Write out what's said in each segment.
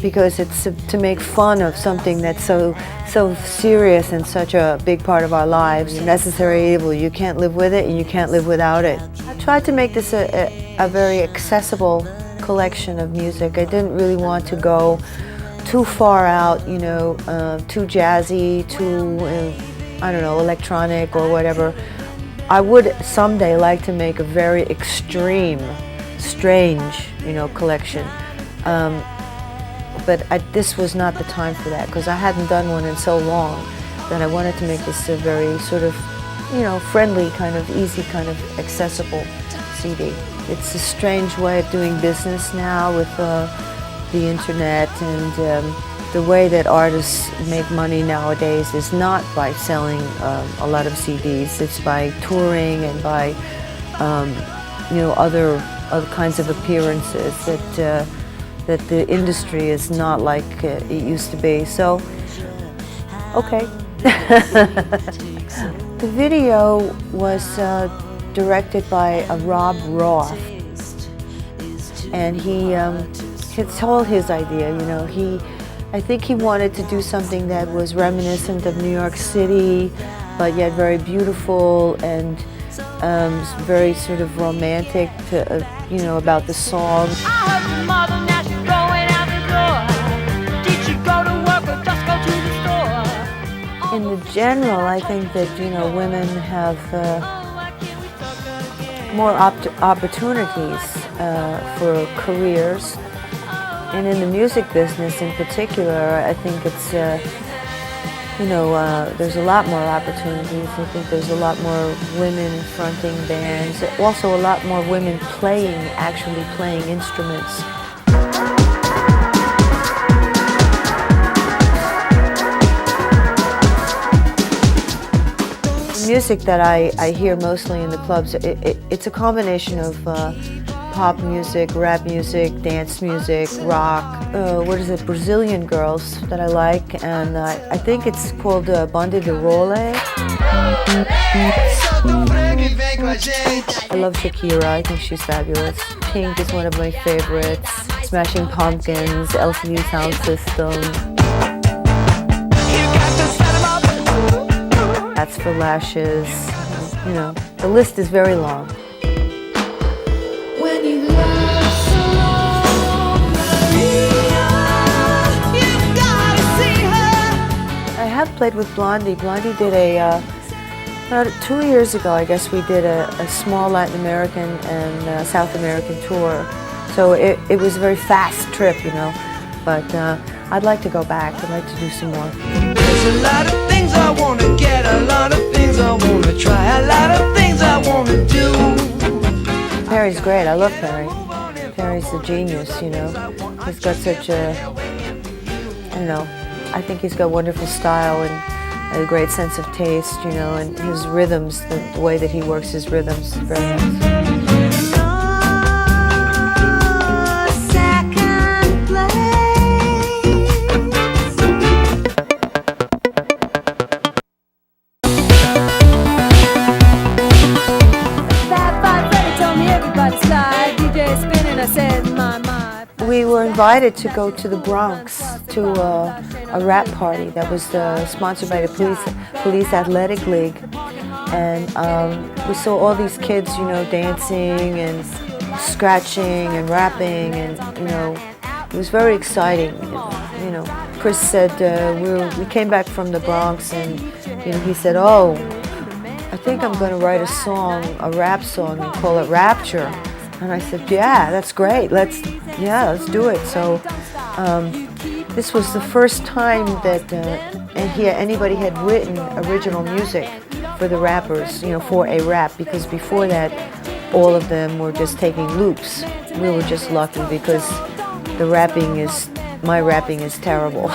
because it's to make fun of something that's so serious and such a big part of our lives. Necessary evil, you can't live with it and you can't live without it. I tried to make this a very accessible collection of music. I didn't really want to go too far out, you know, too jazzy, too, I don't know, electronic or whatever. I would someday like to make a very extreme, strange, you know, collection. But this was not the time for that, because I hadn't done one in so long that I wanted to make this a very sort of, you know, friendly, kind of easy, kind of accessible CD. It's a strange way of doing business now with the internet, and the way that artists make money nowadays is not by selling a lot of CDs. It's by touring and by you know, other kinds of appearances that the industry is not like it used to be. So, okay. The video was directed by Rob Roth, and it's all his idea, you know. I think he wanted to do something that was reminiscent of New York City, but yet very beautiful and very sort of romantic, you know, about the song. In the general, I think that, you know, women have more opportunities for careers, and in the music business in particular, I think it's you know, there's a lot more opportunities. I think there's a lot more women fronting bands, also a lot more women actually playing instruments. The music that I hear mostly in the clubs, it's a combination of pop music, rap music, dance music, rock, Brazilian girls that I like, and I think it's called Banda de Role. I love Shakira, I think she's fabulous. Pink is one of my favorites. Smashing Pumpkins, LCD Sound System. That's for Lashes, you know, the list is very long. I have played with Blondie. Blondie did about 2 years ago, I guess, we did a small Latin American and South American tour. So it was a very fast trip, you know, but I'd like to go back. I'd like to do some more. There's a lot of things I want to get, a lot of things I want to try, a lot of things I want to do. Perry's great. I love Perry. Perry's a genius, you know. He's got such a, I don't know, I think he's got wonderful style and a great sense of taste, you know, and his rhythms, the way that he works his rhythms is very nice. We were invited to go to the Bronx to a rap party that was sponsored by the Police Athletic League, and we saw all these kids, you know, dancing and scratching and rapping, and you know, it was very exciting. You know, Chris said we came back from the Bronx, and you know, he said, "Oh, I think I'm going to write a song, a rap song, and call it Rapture." And I said, "Yeah, that's great. Let's do it." So this was the first time that anybody had written original music for the rappers, you know, for a rap, because before that, all of them were just taking loops. We were just lucky because my rapping is terrible.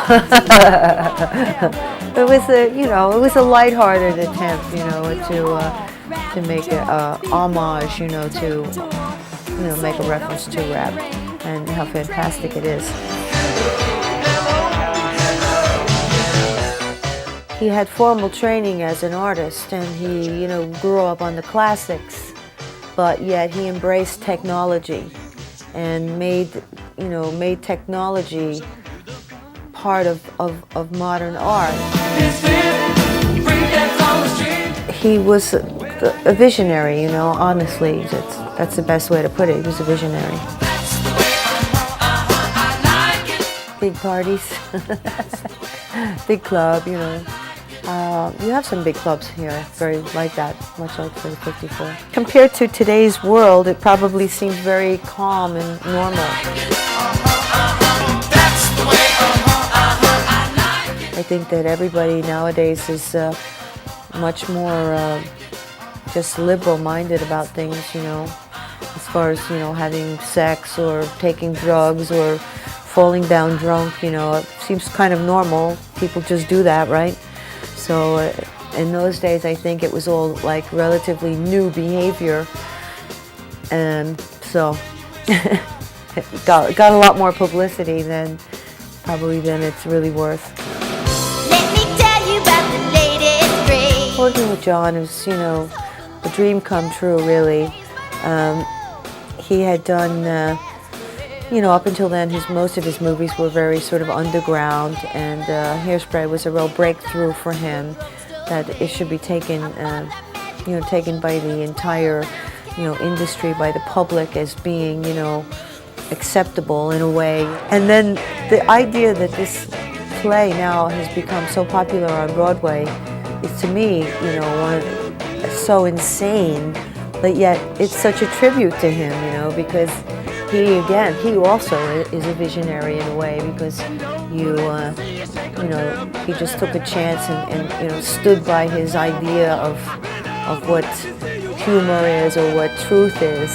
It was a lighthearted attempt, you know, to make a homage, you know, to, you know, make a reference to rap and how fantastic it is. He had formal training as an artist, and he, you know, grew up on the classics, but yet he embraced technology and made technology part of modern art. He was a visionary, you know, honestly. That's the best way to put it. He was a visionary. Big parties, big club, you know. You have some big clubs here, very like that, much like for the 54. Compared to today's world, it probably seems very calm and normal. I think that everybody nowadays is much more just liberal-minded about things, you know, as far as, you know, having sex or taking drugs or falling down drunk, you know, it seems kind of normal. People just do that, right? So in those days, I think it was all like relatively new behavior, and so it got a lot more publicity than it's really worth. Let me tell you about the latest craze. Working with John was, you know, a dream come true, really. He had done, you know, up until then, most of his movies were very sort of underground, and Hairspray was a real breakthrough for him. That it should be taken, you know, taken by the entire, you know, industry, by the public as being, you know, acceptable in a way. And then the idea that this play now has become so popular on Broadway is, to me, you know, so insane, but yet it's such a tribute to him, you know, because he also is a visionary in a way, because you know, he just took a chance and you know, stood by his idea of what humor is or what truth is,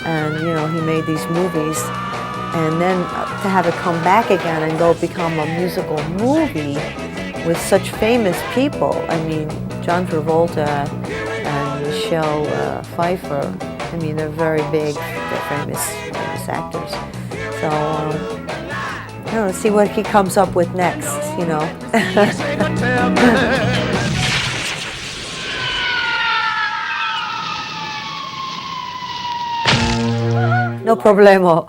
and you know, he made these movies, and then to have it come back again and go become a musical movie with such famous people. I mean, John Travolta and Michelle Pfeiffer. I mean, they're very big, they're famous actors. So, I don't know, see what he comes up with next, you know. No problemo.